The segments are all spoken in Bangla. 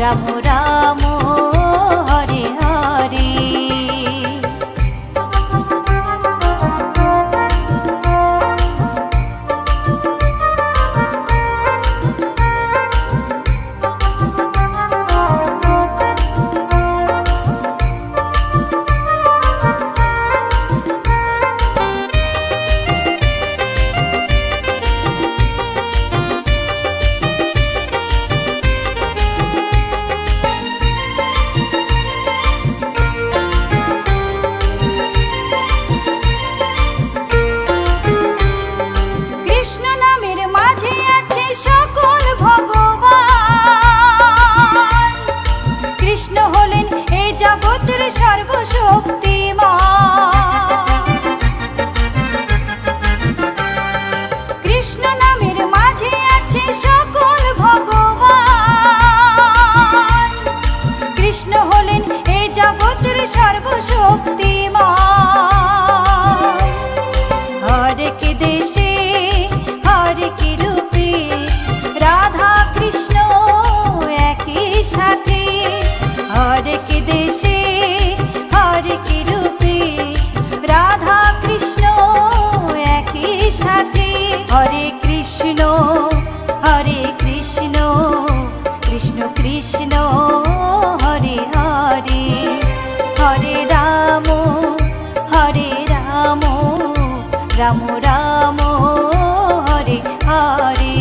রাম রাম হরে হরে। हरे कृष्ण कृष्ण कृष्ण हरे हरे, हरे राम राम राम हरे हरे।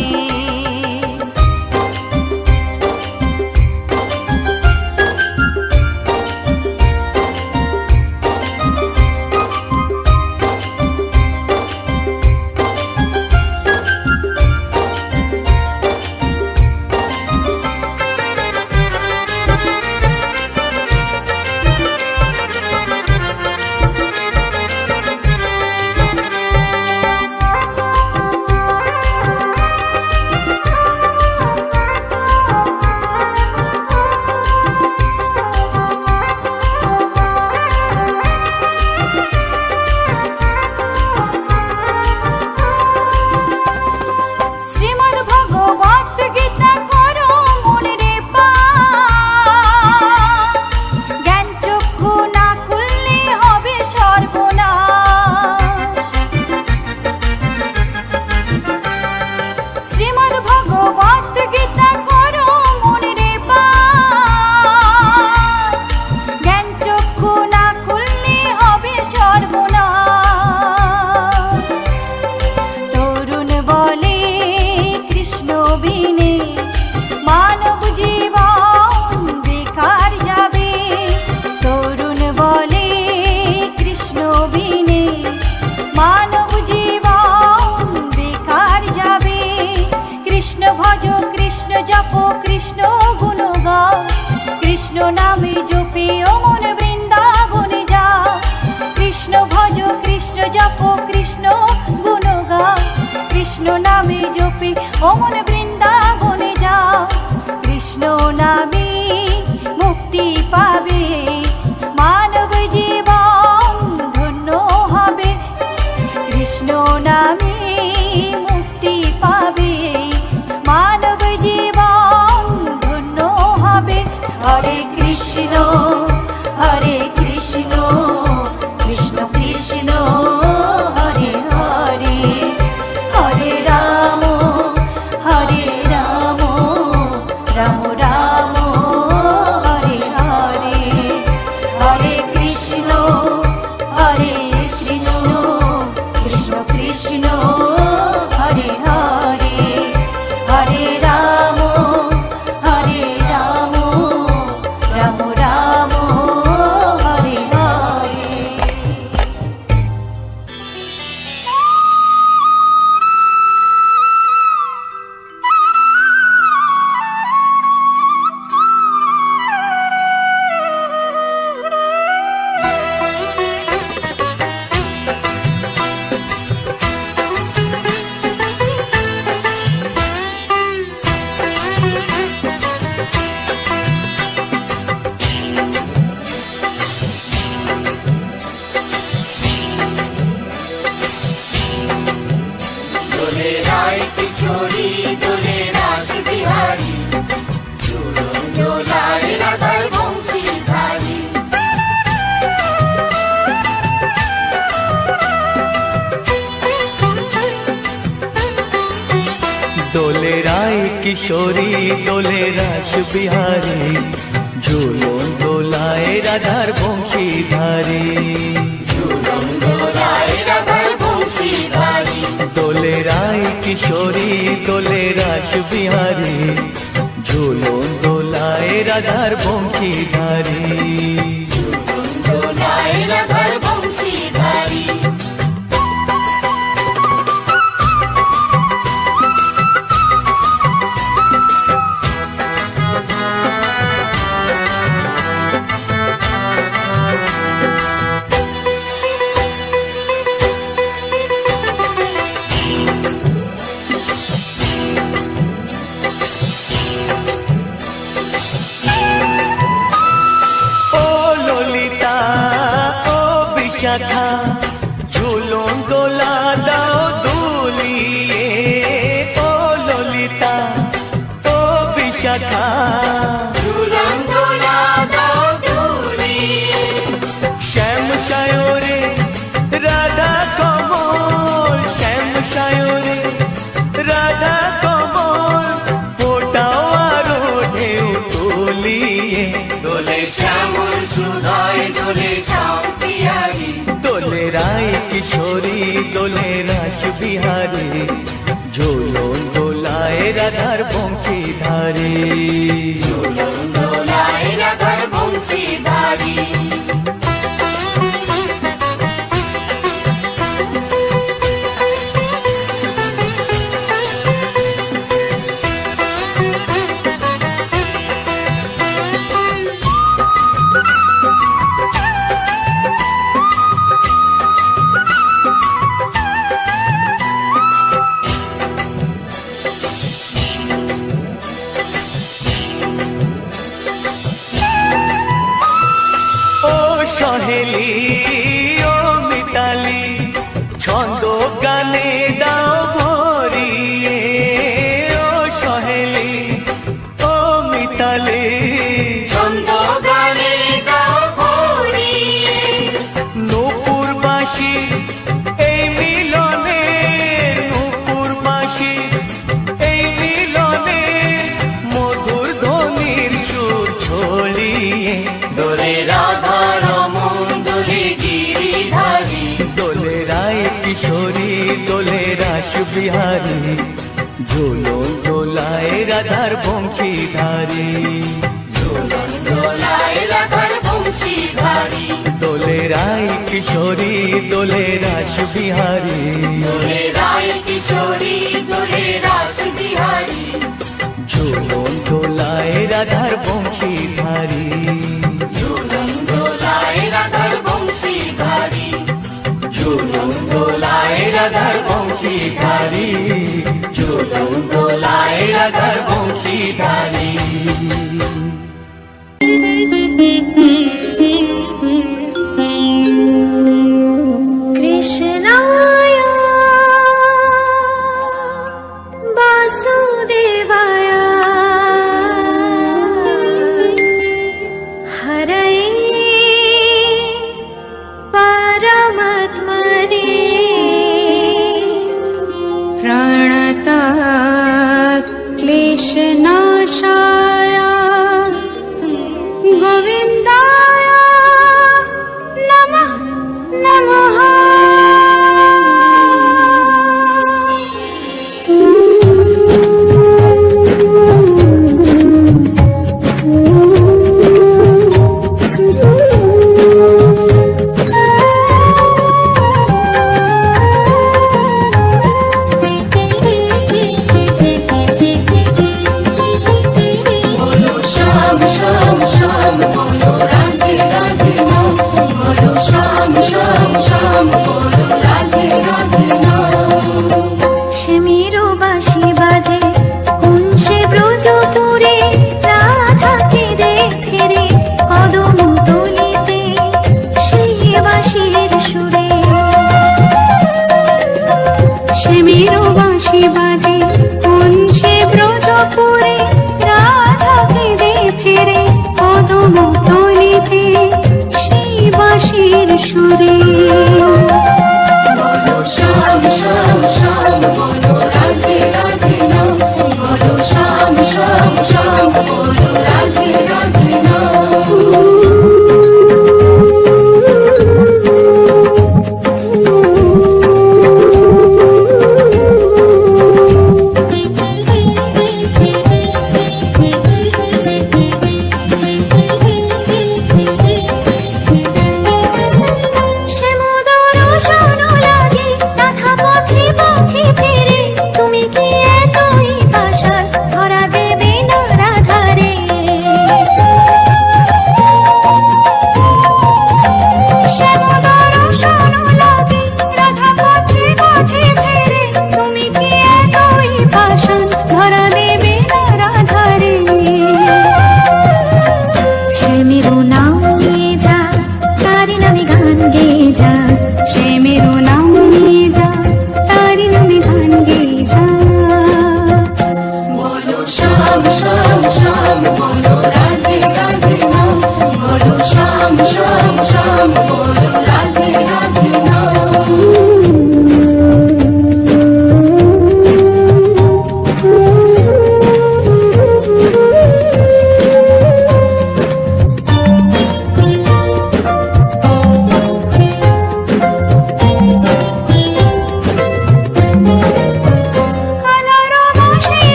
कृष्ण नामे जपे मन वृंदावने जा, कृष्ण भज कृष्ण जप कृष्ण गुण गा, कृष्ण नामे जपे मन वृंदावने जा, कृष्ण नामे मुक्ति पावे मानव जीवन धन्य हबे, कृष्ण नामे मुक्ति पावे मानव जीवन धन्य हबे। हरे कृष्ण कृष्ण कृष्ण हरे हरे, हरे राम राम राम কিশোরী দোলে রাস বিহারী, ঝুলন দোলায় রাধার বংশীধারী। দোলে রায় কিশোরী দোলে রাস বিহারী, ঝুলন দোলায় রাধার বংশীধারী। শাখা ঝুলন দোলা দাও দুলিয়ে, ও ললিতা ও বিশাখা ঝুলন দোলা দাও দুলিয়ে। শ্যাম সায়রে রাধা কমল, শ্যাম সায়রে রাধা কমল, ফোটাও আরো ঢেউ তুলিয়ে। দোলে শ্যামল সুধায় দোলে শ্যাম পিয়ারি, দোলে রায় কিশোরী দোলে রাস বিহারী, ঝুলন দোলায় রাধার বংশীধারী। ঝুলন দোলায় রাধার বংশীধারী। সহেলি ও মিতালি ছন্দ গানে দাও ভরিয়ে, ও সহেলি ও মিতালি ছন্দ গানে দাও ভরিয়ে। নূপুর বাঁশি এই মিলনে, নূপুর বাঁশি এই মিলনে, মধুর ধ্বনির সুর ছড়িয়ে। দোলে রাধা কিশোরী দোলে রাস বিহারী, ঝুলন দোলায় রাধার বংশীধারী। ঝুলন দোলায় রাধার বংশীধারী। দোলে রায় কিশোরী দোলে রাস বিহারী, দোলে রায় কিশোরী দোলে রাস বিহারী, ঝুলন দোলায় রাধার বংশীধারী। ঝুলন দোলায় রাধার বংশীধারী, ঝুলন দোলায় রাধার বংশীধারী, ঝুলন দোলায় রাধার বংশীধারী। কৃষ্ণায় বাসুদেবায় হরয়ে परमात्मने प्रणतः क्लेशनाशाय।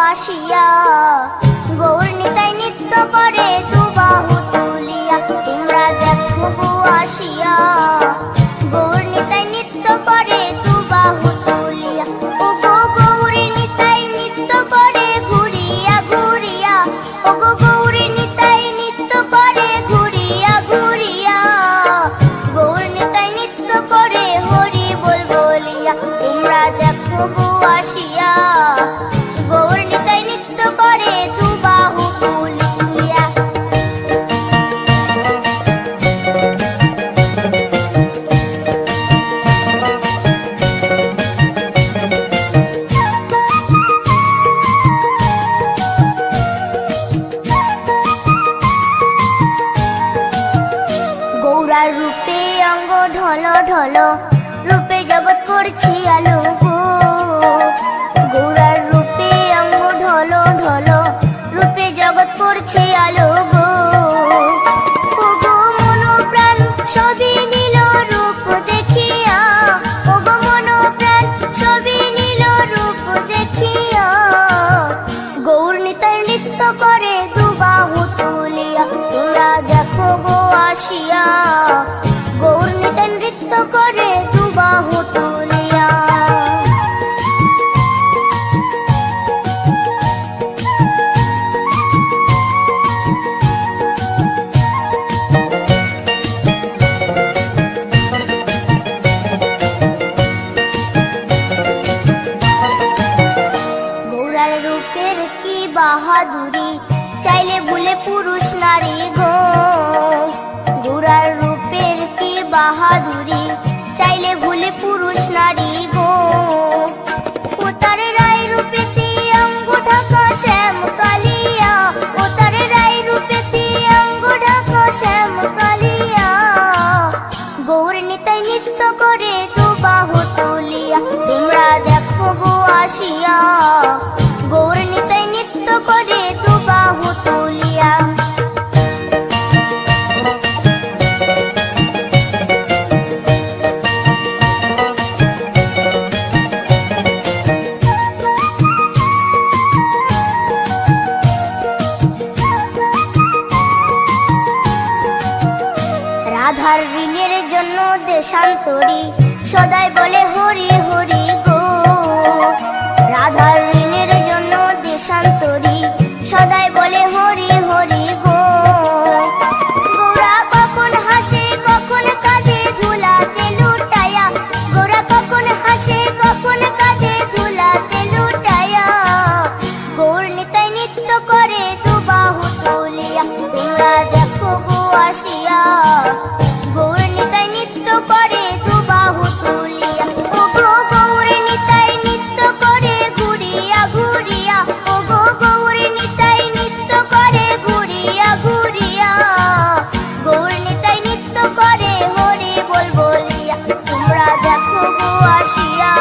আসিয়া গৌর নিতাই নৃত্য করে দুবাহু তুলিয়া তোমরা দেখো গো আসিয়া গৌর নিতাই নৃত্য করে দুবাহু তুলিয়া ও গো গৌরী নিতাই নৃত্য করে ঘুরিয়া ঘুরিয়া ও গো গৌরী নিতাই নৃত্য করে ঘুরিয়া ঘুরিয়া গৌর নিতাই নৃত্য করে হরি বল বলিয়া তোমরা দেখো গো আসিয়া গৌর নিতাই নৃত্য করে দুবাহু তুলিয়া গৌরার রূপে অঙ্গ ঢল ঢল রূপে জগৎ করছি আলো গো গৌরার রূপে অঙ্গ ঢল ঢল রূপে জগৎ করছি আলো গো ও গো মন প্রাণ সবই নীল রূপ দেখিয়া ও গো মন প্রাণ সবই নীল রূপ দেখিয়া গৌর নিতাই নৃত্য করে দুবাহু তুলিয়া তোমরা দেখো গো আসিয়া গৌর নিতাই নৃত্য করে দুবাহু তুলিয়া গৌরার রূপের কি বাহাদুরি চাইলে ভুলে পুরুষ নারী গো গৌরার রূপের কি বাহাদুরি চাইলে ভুলে পুরুষ নারী গো ও তার রায় রূপেতে অঙ্গ ঢাকা শ্যাম কালিয়া ও তার রায় রূপেতে অঙ্গ ঢাকা শ্যাম কালিয়া গৌর নিতাই নৃত্য করে দুবাহু তুলিয়া তোমরা দেখো গো আসিয়া গৌর নিতাই নৃত্য করে দুবাহু তুলিয়া রাধার ঋণের জন্য দেশান্তরী সদাই বলে হরি হরি গো রাধার ঋণের জন্য দেশান্তরী সদাই বলে হরি হরি গো গৌরা কখন হাসে কখন কাঁদে ধুলাতে লুটায়া গৌরা কখন হাসে কখন কাঁদে ধুলাতে লুটায়া গৌর নিতাই নৃত্য করে দুবাহু তুলিয়া তোমরা দেখো গো আসিয়া গৌর নিতাই নৃত্য করে দুবাহু তুলিয়া ও গো গৌর নিতাই নৃত্য করে ঘুরিয়া ঘুরিয়া ও গো গৌর নিতাই নৃত্য করে ঘুরিয়া ঘুরিয়া গৌর নিতাই নৃত্য করে হরি বল বলিয়া তোমরা দেখো গো আসিয়া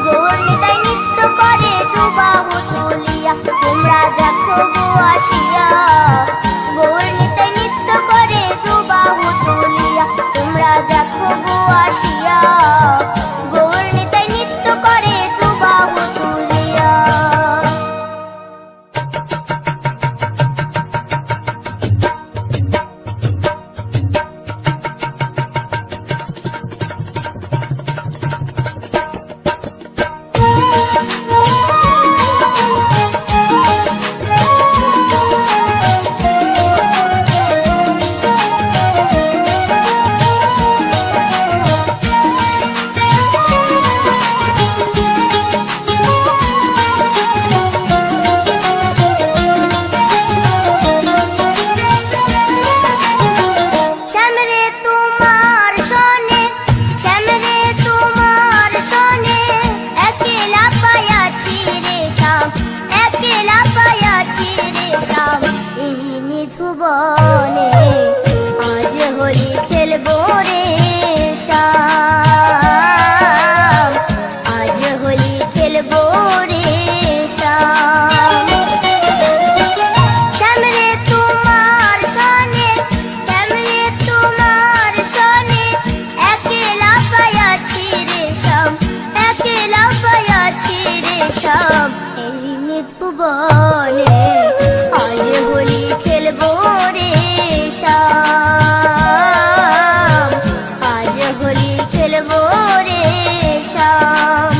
গৌর নিতাই নৃত্য করে দুবাহু তুলিয়া তোমরা দেখো গো আসিয়া গৌর নিতাই নৃত্য করে দুবাহু তুলিয়া তোমরা দেখো গো আসিয়া গৌর নিতাই নৃত্য করে দুবাহু তুলিয়া শ্যামরে তোমার সনে শ্যামরে তোমার সনে একলা পায়াছি রে শ্যাম একলা পায়াছি রে শ্যাম এই নিধুবনে আজ হোলি খেলবো রে শ্যাম আজ হোলি খেলবো রে শ্যাম শ্যামরে তোমার সনে শ্যামরে তোমার সনে একলা পায়াছি রে শ্যাম একলা পায়াছি রে শ্যাম এই ভুবনে আজ হোলি খেলবো রে শ্যাম, আজ হোলি খেলবো রে শ্যাম।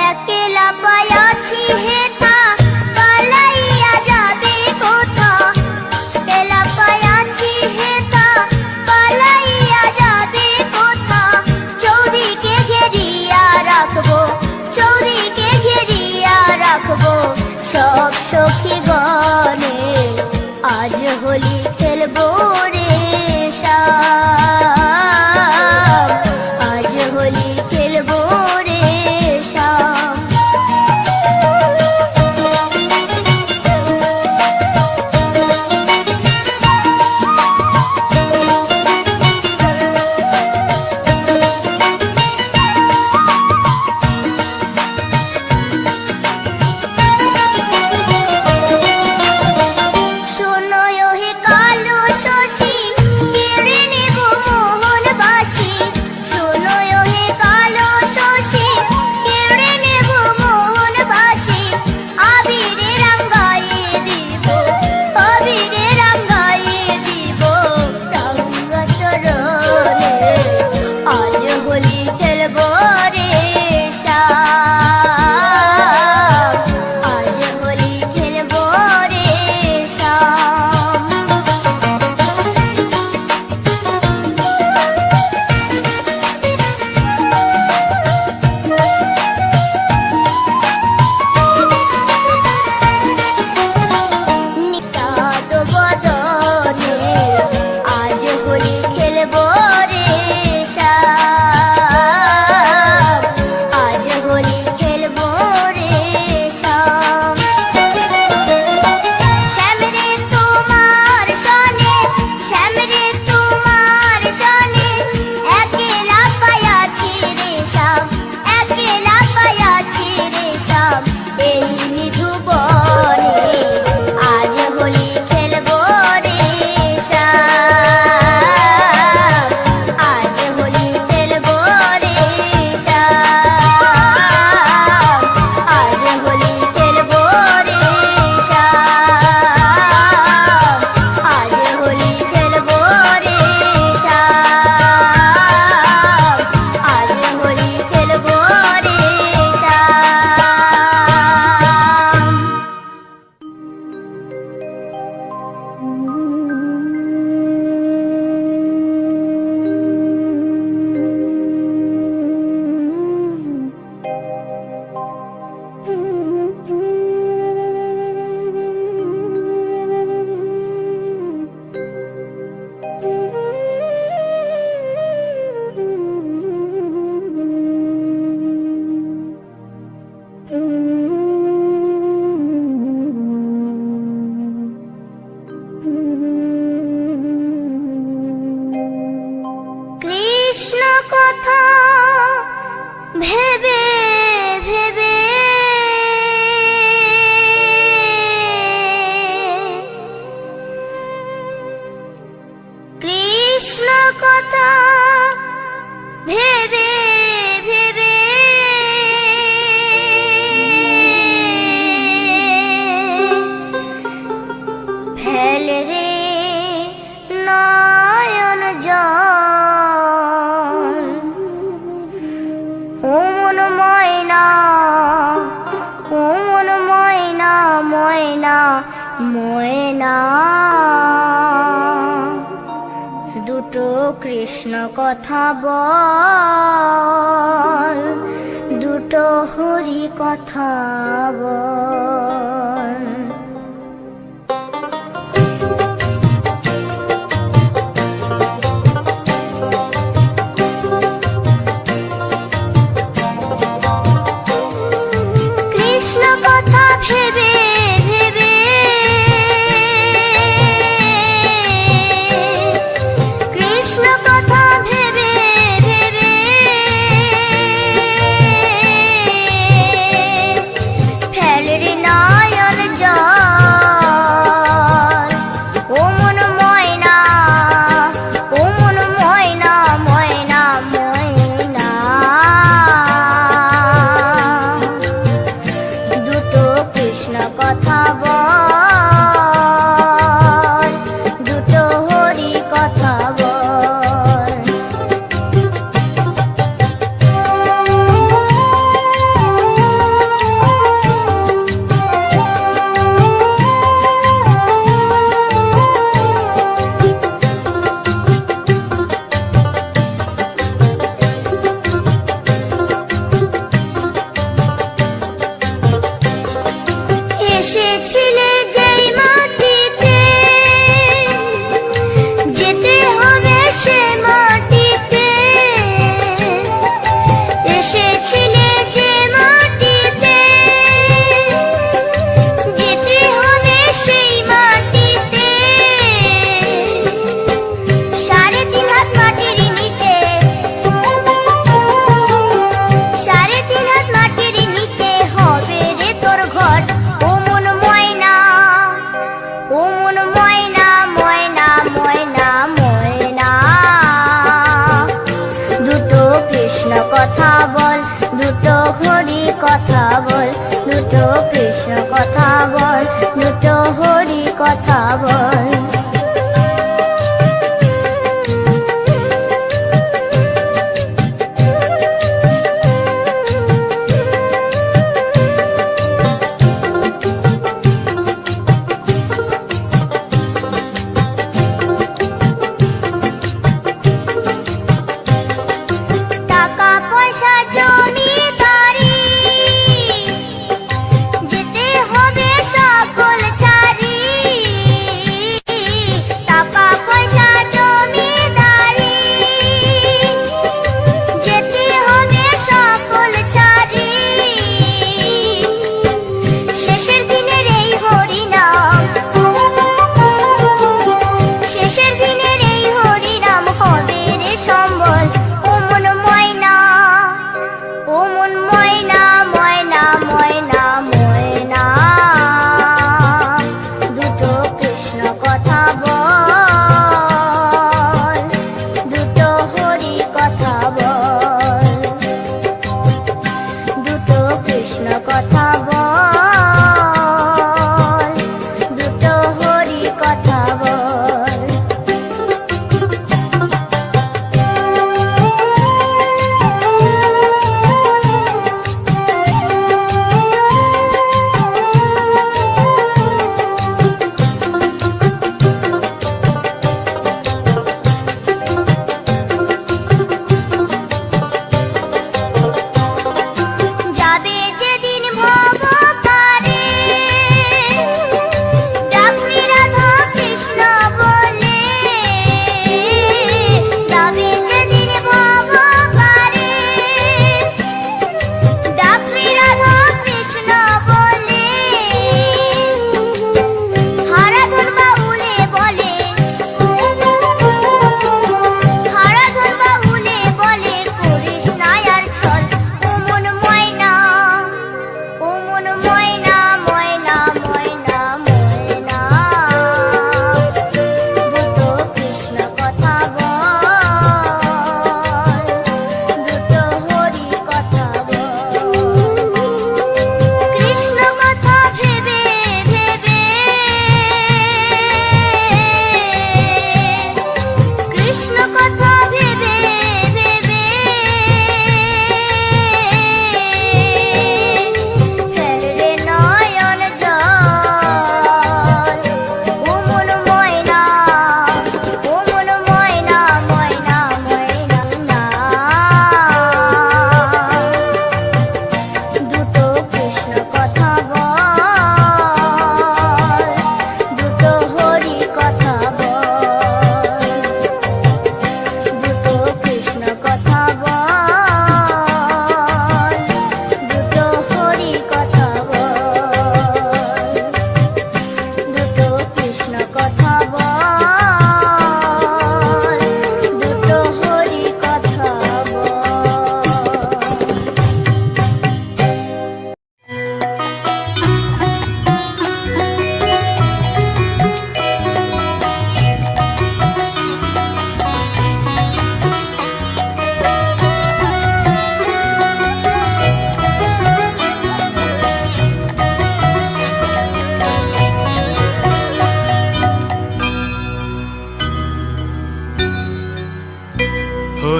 একলা পায়াছি হেথা পালাইয়া যাবে কোথা, একলা পায়াছি হেথা পালাইয়া যাবে কোথা। চৌদিকে ঘেরিয়া রাখবো, চৌদিকে ঘেরিয়া রাখবো সব সখী গণে, আজ হোলি খেলবো রে শ্যাম, আজ হোলি খেলবো রে শ্যাম। শোনো হে কালো শশী কেড়ে নেব মোহন বাসি, শোনো হে কালো শশী কেড়ে নেব মোহন বাসি। আবিরে রাঙ্গাইয়ে দিব, আবিরে রাঙ্গাইয়ে দিব রাঙ্গা চরণে, আজ হোলি খেলবো রে শ্যাম, আজ হোলি খেলবো রে শ্যাম। নিতাত বদনে আজ হোলি খেলবো রে শ্যাম, আজ হোলি খেলবো রে শ্যাম। শ্যামরে তোমার সনে, শ্যামরে তোমার সনে একলা পায়াছি রে শ্যাম, একলা পায়াছি রে শ্যাম। এই নিধুবনে আজ হোলি খেলবো রে শ্যাম, আজ হোলি খেলবো রে শ্যাম, আজ হোলি খেলবো রে শ্যাম, আজ হোলি খেলবো রে শ্যাম, আজ হোলি খেলবো রে শ্যাম। কৃষ্ণ কথা ভেবে ভেবে কৃষ্ণ কথা ভেবে ভেবে ফেল রে নয়ন জল, ও মন ময়না, ও মন ময়না, ময়না ময়না। দুটো কৃষ্ণ কথা বল, দুটো হরি কথা বল। কৃষ্ণ কথা ভেবে ভেবে কৃষ্ণ কথা ভেবে ভেবে ফেল রে নয়ন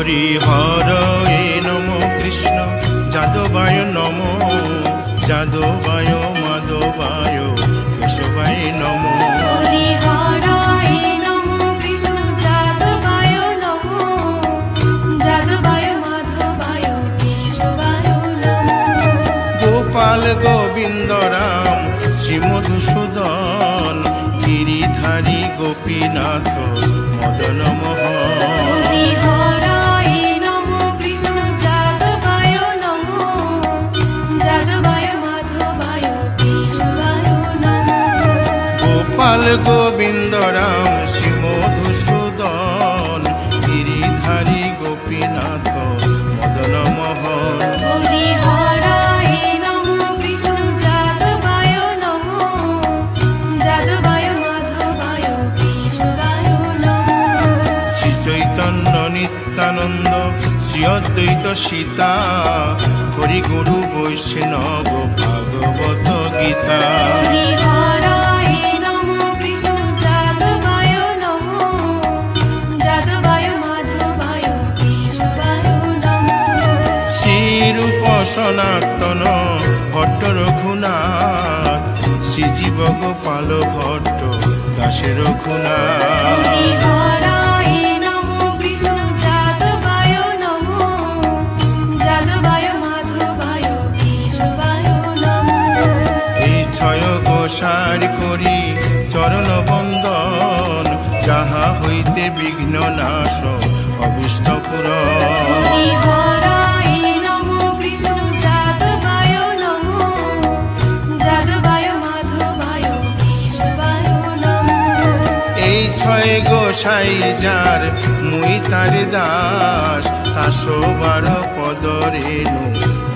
হরি হরয়ে নম কৃষ্ণ যাদবায় নম যাদবায় মাধবায় কেশবায় নম হরি হরায় নমো কৃষ্ণ যাদবায় নমো যাদবায় মাধবায় কেশবায় নমো গোপাল গোবিন্দ রাম শ্রীমধুসূদন গিরিধারী গোপীনাথ মদন মোহন হরি হরায় নমো কৃষ্ণ যাদবায় নমো যাদবায় মাধবায় কেশবায় নমো গোপাল গোবিন্দ রাম শ্রীমধুসূদন গিরিধারী গোপীনাথ মদন মোহন হরি হরায় নমো কৃষ্ণ যাদবায় নমো যাদবায় মাধবায় কেশবায় নমো শ্রী চৈতন্য নিত্যানন্দ শ্রী অদ্বৈত সীতা হরি গুরু বৈষ্ণব ভাগবত গীতা হরি হরায় নমো কৃষ্ণ যাদবায় নমো যাদবায় মাধবায় কেশবায় নমো শ্রীরূপ সনাতন ভট্ট রঘুনাথ শ্রীজীব গোপাল ভট্ট দাসের রঘুনাথ হরি হরায় নমো কৃষ্ণ যাদবায় নমো যাদবায় মাধবায় কেশবায় নমো এই ছয় গোসার করি চরণ বন্দন যাহা হইতে বিঘ্ন নাশ অভিষ্ট পুরন হরি হরায় নমো কৃষ্ণ যাদবায় নমো যাদবায় মাধবায় কেশবায় নমো এই ছয় গোসাই যার মুই তার দাস 112 পদ রেণু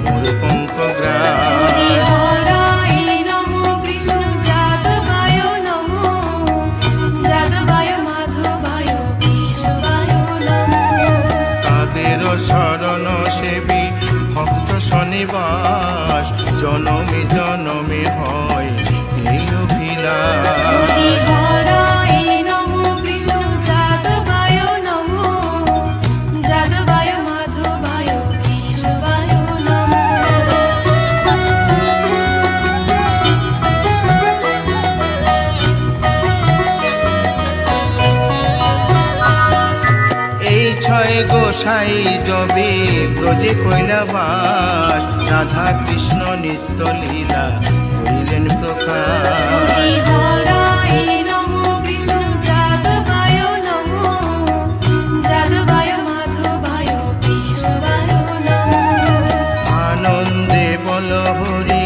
মোর পঙ্ক হরি গ্রাস হরায় নমো কৃষ্ণ যাদবায় নমো যাদবায় মাধবায় কেশবায় নমো তাদের শরণ সেবী ভক্ত শনিবাস জনমে জনমে হয় এই অভিলাষ হরি হরায় নমো কৃষ্ণ যাদবায় নমো যাদবায় মাধবায় কেশবায় নমো এই ছয় গোসাই যবে ব্রজে কৈলাবাস রাধা কৃষ্ণ নিত্য লীলা করিলেন প্রকাশ হরি হরায় নমো কৃষ্ণ যাদবায় নমো যাদবায় মাধবায় কেশবায় নমো আনন্দে বল হরি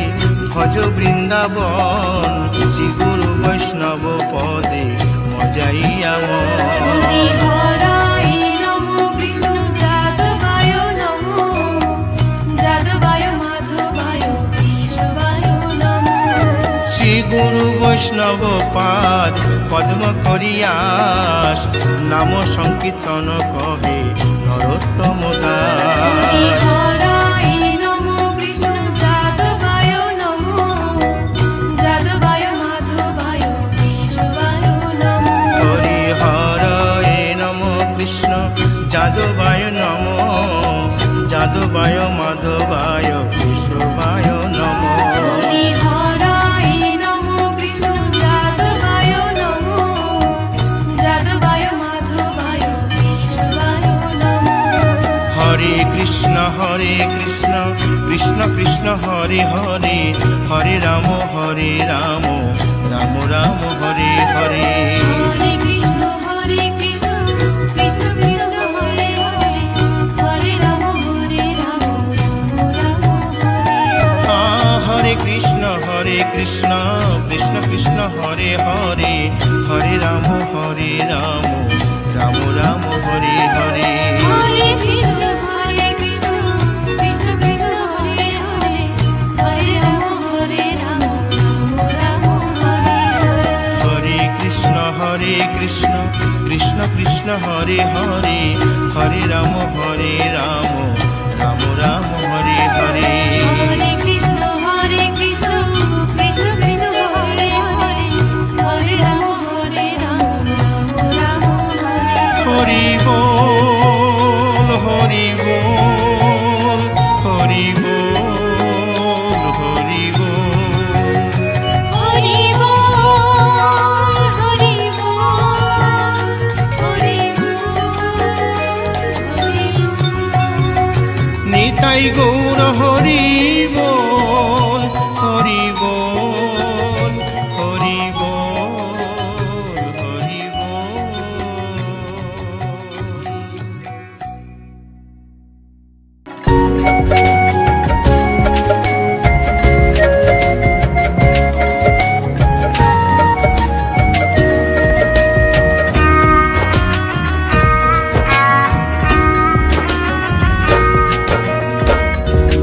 ভজ বৃন্দাবন শ্রী গুরু বৈষ্ণব পদে মজাইয়া হরি হরায় নমো কৃষ্ণ যাদবায় নমো যাদবায় মাধবায় কেশবায় নমো শ্রী গুরু বৈষ্ণব পাদ পদ্ম করিয়াস নাম সংকীর্তন কহে নরোত্তম হরি দাস হরায় নমো কৃষ্ণ যাদবায় নমো যাদবায় মাধবায় কেশবায় নমো হরি হরয়ে নম কৃষ্ণ যাদবায় নম যাদবায় মাধবায় কেশবায় নম হরি হরায় নমো কৃষ্ণ যাদবায় নমো যাদবায় মাধবায় কেশবায় নমো হরে কৃষ্ণ কৃষ্ণ কৃষ্ণ হরে হরে হরে রাম রাম রাম হরে হরে হরে কৃষ্ণ কৃষ্ণ কৃষ্ণ হরে হরে হরে রাম রাম হরে হরে হরে কৃষ্ণ কৃষ্ণ কৃষ্ণ হরে হরে হরে রাম রাম রাম হরে হরে হরে কৃষ্ণ কৃষ্ণ কৃষ্ণ হরে হরে হরে রাম রাম হরে হরে হরে কৃষ্ণ কৃষ্ণ কৃষ্ণ হরে হরে হরে রাম রাম রাম হরে হরে হরে কৃষ্ণ কৃষ্ণ কৃষ্ণ হরে হরে হরে রাম রাম রাম হরে হরে হরি বল কৃষ্ণ হরি বল, হরি বল, হরি বল, হরি বল।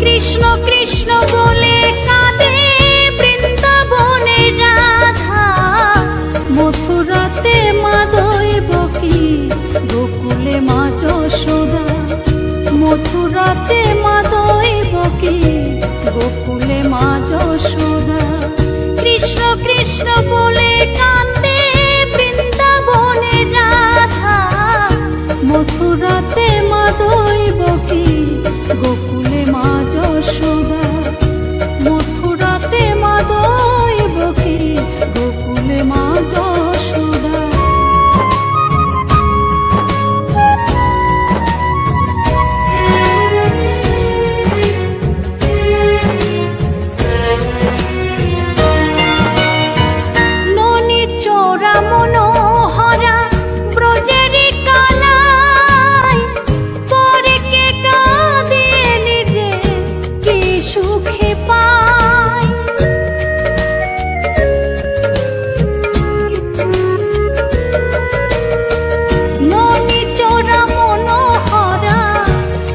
কৃষ্ণ কৃষ্ণ বলে কাঁদে বৃন্দাবনের রাধা, মথুরাতে মা দৈবকী, গোকুলে মা যশোদা। মথুরাতে মা দৈবকী, গোকুলে মা যশোদা। কৃষ্ণ কৃষ্ণ বলে কাঁদে বৃন্দাবনের রাধা, মথুরাতে মা দৈবকী, গোকুলে মা যশোদা। মথুরাতে মা দৈবকী, গোকুলে মা যশোদা। ননি চোরা মনোহরা ব্রজেরি কানাই, পরে কে কাঁদিয়ে নিজে কি সুখে পায়। ননি চোরা মনোহরা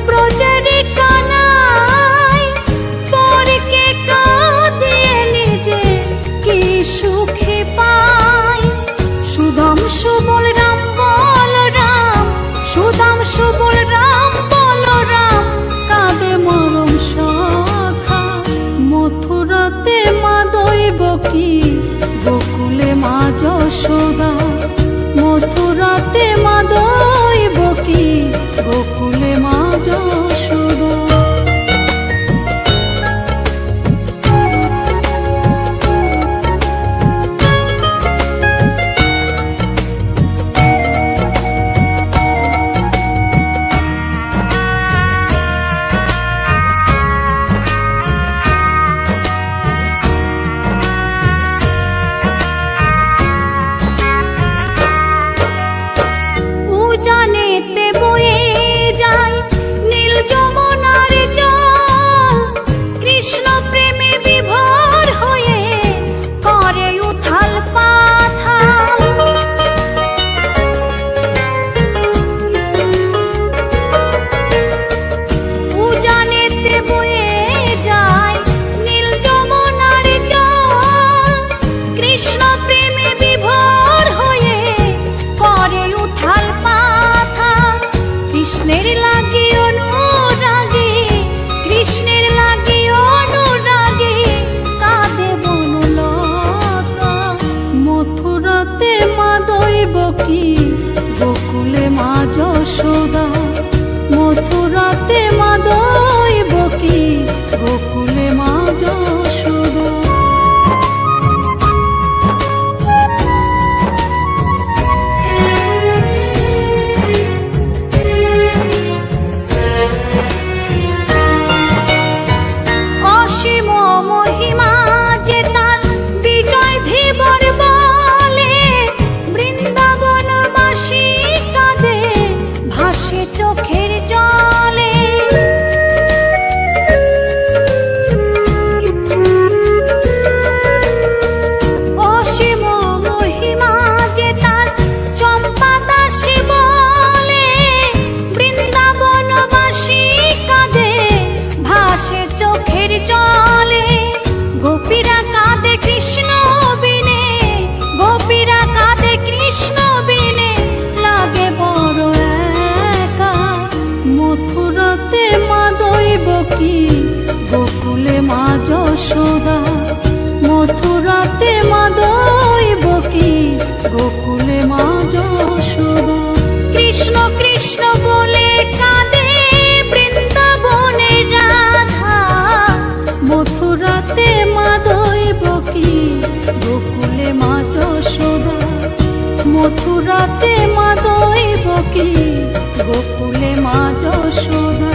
ব্রজেরি কানাই, পরে কে কাঁদিয়ে নিজে কি সুখে পায়। সুদাম সুবল রাম বলরাম, সুদাম সুবল রাম বলরাম, কাঁদে মরম সখা। মথুরাতে মা দৈবকী, গোকুলে মা যশোদা। মথুরাতে মা দৈবকী, গোকুলে মা যশোদা। উজানেতে বয়ে যায় নীল যমুনার জল, কৃষ্ণ প্রেমে বিভোর হয়ে করে উথাল পাথাল। উজানেতে বয়ে যায় নীল যমুনার জল, কৃষ্ণ প্রেমে বিভোর হয়ে করে উথাল পাথাল। কৃষ্ণের লাগি অনুরাগী, কৃষ্ণের লাগি অনুরাগী, কাঁদে বনলতা। মথুরাতে মা দৈবকী, গোকুলে মা যশোদা। মথুরাতে মা দৈবকী, গোকুলে মা যশোদা। অসীম মহিমা যে তার বিজয় ধীবর বলে, বৃন্দাবনবাসী কাঁদে ভাসে চোখের জলে। অসীম মহিমা যে তার চম্পা দাসী বলে, বৃন্দাবনবাসী কাঁদে ভাসে চোখের জলে। গোপীরা কাঁদে কৃষ্ণ বিনে, গোপীরা কাঁদে কৃষ্ণ বিনে, লাগে বড় একা। মথুরাতে মা দৈবকী, গোকুলে মা যশোদা। মথুরাতে মা দৈবকী, গোকুলে মা যশোদা। কৃষ্ণ কৃষ্ণ বলে কাঁদে বৃন্দাবনের রাধা, মথুরাতে মা দৈবকী, গোকুলে মা যশোদা। মথুরাতে মা দৈবকী, গোকুলে মা যশোদা।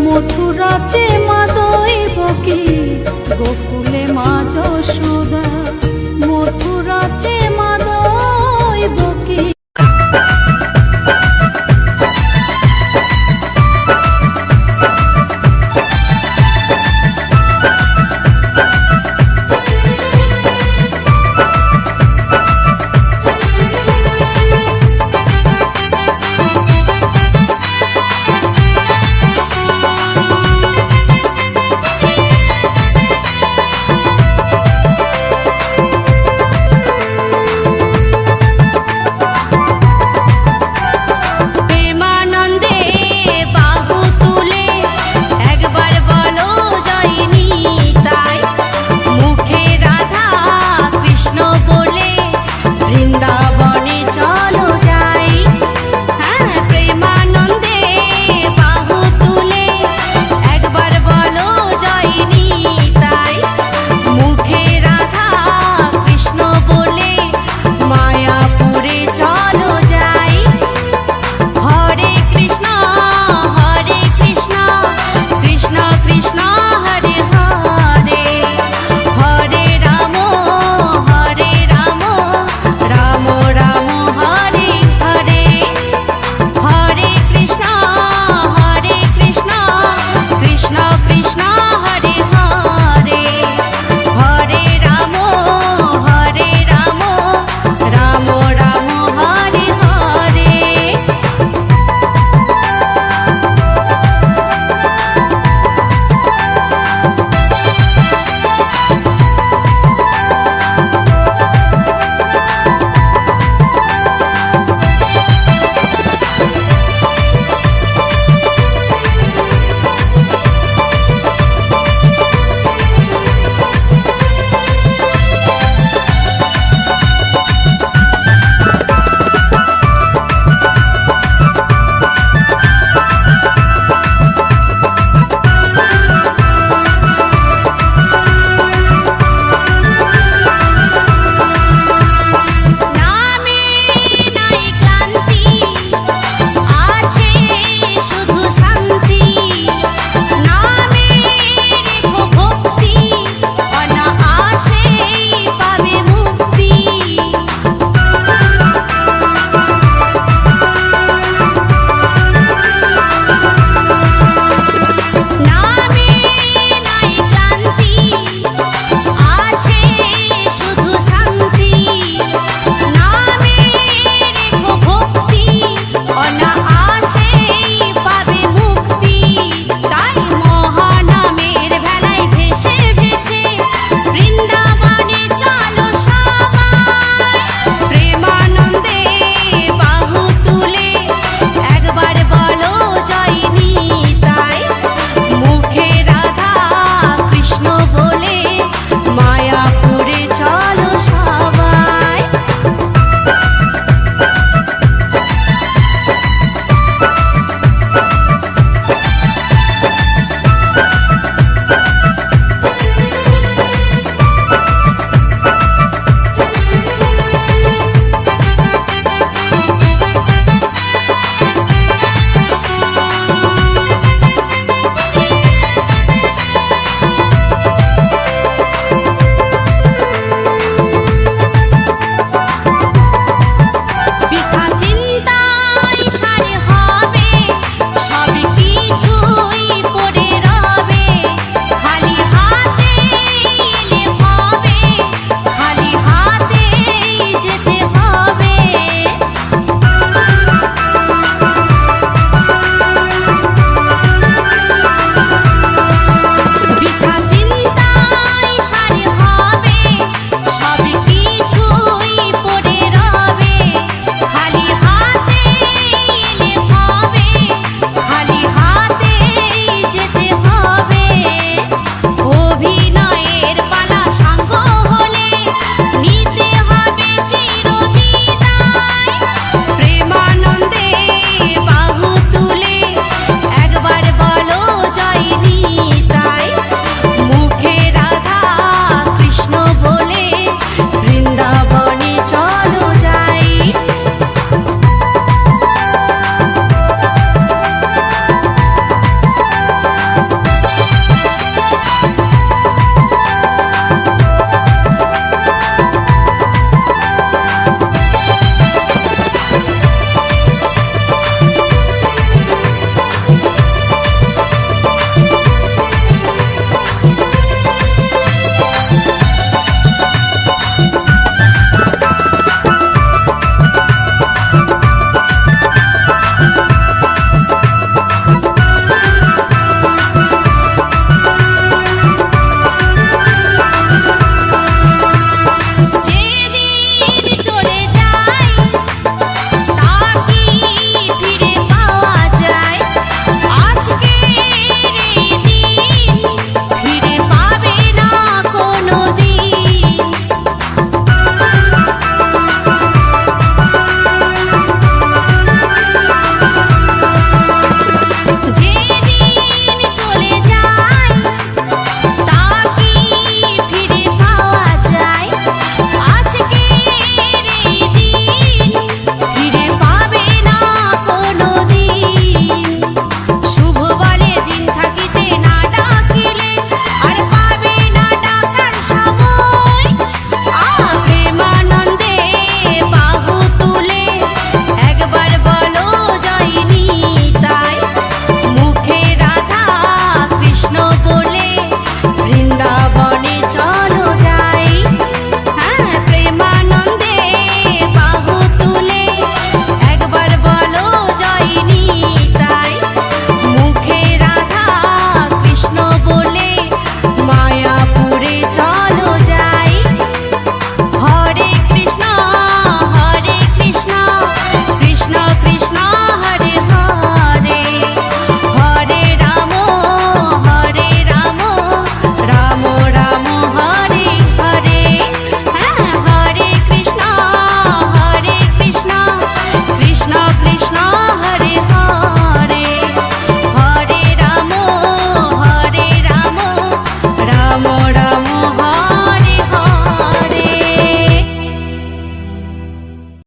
মথুরাতে